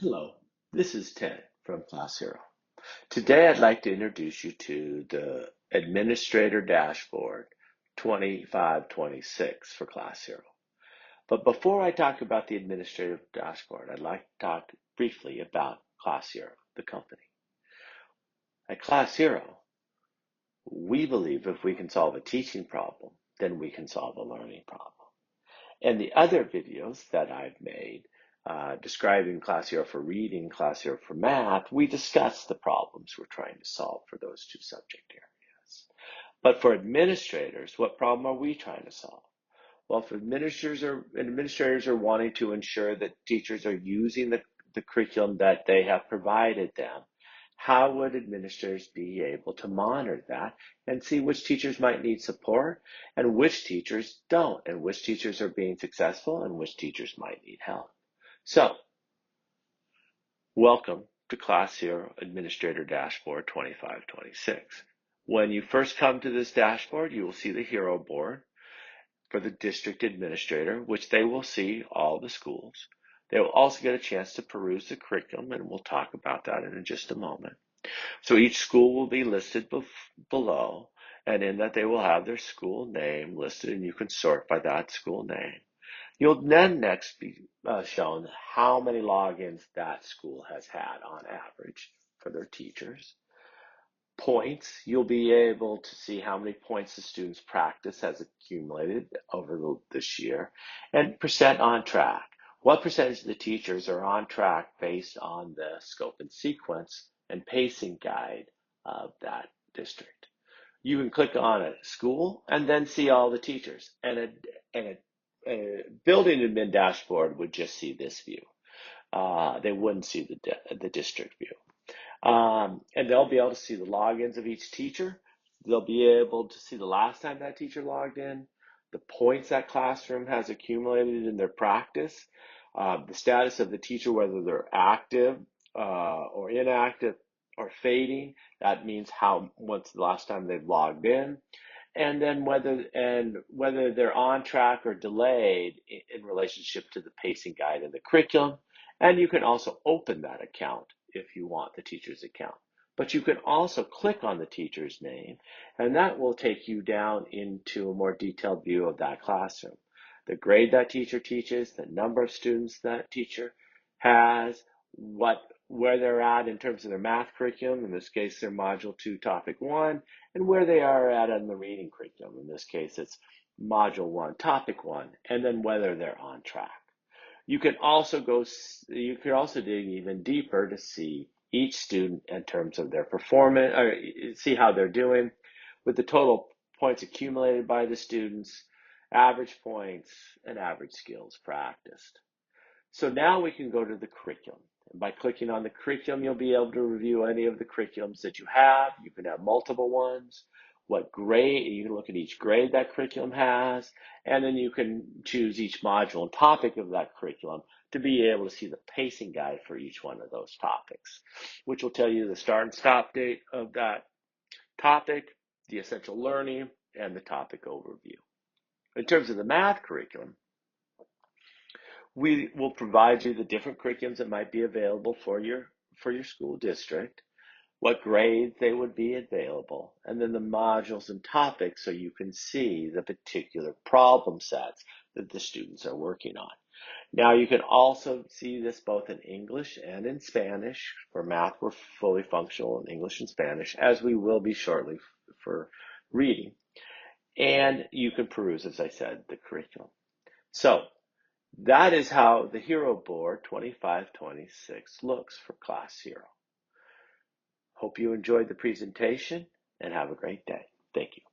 Hello, this is Ted from ClassHero. Today I'd like to introduce you to the Administrator Dashboard 2526 for ClassHero. But before I talk about the Administrative Dashboard, I'd like to talk briefly about ClassHero, the company. At ClassHero, we believe if we can solve a teaching problem, then we can solve a learning problem. And the other videos that I've made describing ClassHero for reading, ClassHero for math, we discuss the problems we're trying to solve for those two subject areas. But for administrators, what problem are we trying to solve? Well, if administrators are wanting to ensure that teachers are using the curriculum that they have provided them, how would administrators be able to monitor that and see which teachers might need support and which teachers don't, and which teachers are being successful and which teachers might need help? So, welcome to ClassHero Administrator Dashboard 2526. When you first come to this dashboard, you will see the hero board for the district administrator, which they will see all the schools. They will also get a chance to peruse the curriculum, and we'll talk about that in just a moment. So each school will be listed below, and in that they will have their school name listed, and you can sort by that school name. You'll then next be shown how many logins that school has had on average for their teachers. Points, you'll be able to see how many points the student's practice has accumulated over this year, and percent on track. What percentage of the teachers are on track based on the scope and sequence and pacing guide of that district? You can click on a school and then see all the teachers, and a building admin dashboard would just see this view. They wouldn't see the district view. And they'll be able to see the logins of each teacher. They'll be able to see the last time that teacher logged in, the points that classroom has accumulated in their practice, the status of the teacher, whether they're active or inactive or fading. That means what's the last time they've logged in, and then whether they're on track or delayed in relationship to the pacing guide and the curriculum. And you can also open that account if you want the teacher's account. But you can also click on the teacher's name, and that will take you down into a more detailed view of that classroom. The grade that teacher teaches, the number of students that teacher has, where they're at in terms of their math curriculum, in this case their Module 2 Topic 1, and where they are at in the reading curriculum, in this case it's Module 1 Topic 1, and then whether they're on track. You can also dig even deeper to see each student in terms of their performance, or see how they're doing with the total points accumulated by the students, average points, and average skills practiced. So now we can go to the curriculum. And by clicking on the curriculum, you'll be able to review any of the curriculums that you have. You can have multiple ones. What grade, you can look at each grade that curriculum has, and then you can choose each module and topic of that curriculum to be able to see the pacing guide for each one of those topics, which will tell you the start and stop date of that topic, the essential learning, and the topic overview. In terms of the math curriculum, we will provide you the different curriculums that might be available for your school district, what grades they would be available, and then the modules and topics so you can see the particular problem sets that the students are working on. Now you can also see this both in English and in Spanish. For math, we're fully functional in English and Spanish, as we will be shortly for reading. And you can peruse, as I said, the curriculum. So that is how the Hero Board 2526 looks for ClassHero. Hope you enjoyed the presentation and have a great day. Thank you.